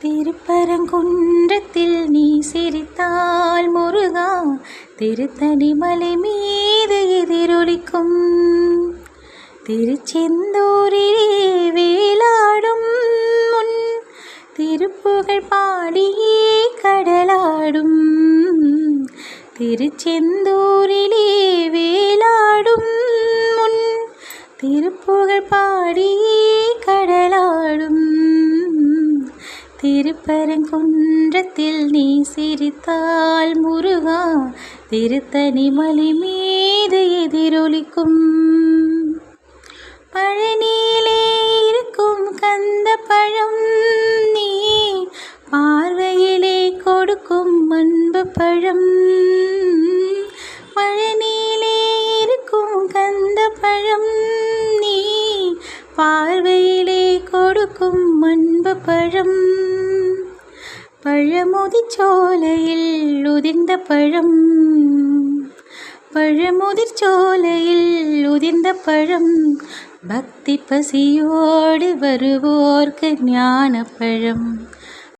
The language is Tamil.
திருப்பரங்குன்றத்தில் நீ சிரித்தால் முருகா, திருத்தணி மலை மீது எதிரொலிக்கும். திருச்செந்தூரிலே வேலாடும் முன் திருப்புகழ் பாடியே கடலாடும். திருச்செந்தூரிலே வேலாடும் முன் திருப்புகழ் பாடியே கடலாடும். திருப்பரங்குன்றத்தில் நீ சிரித்தால் முருகா, திருத்தணி மலை மீது எதிரொலிக்கும். பழனியிலே இருக்கும் கந்த பழம் நீ பார்வையிலே கொடுக்கும் அன்பு பழம். பழனியிலே இருக்கும் கந்த பழம் நீ பார்வையிலே கொடுக்கும் அன்பு பழம். பழமுதிர்ச்சோலையில் உதிர்ந்த பழம், பழமுதிர்ச்சோலையில் உதிர்ந்த பழம். பக்தி பசியோடு வருவோர்க்கு ஞான பழம்.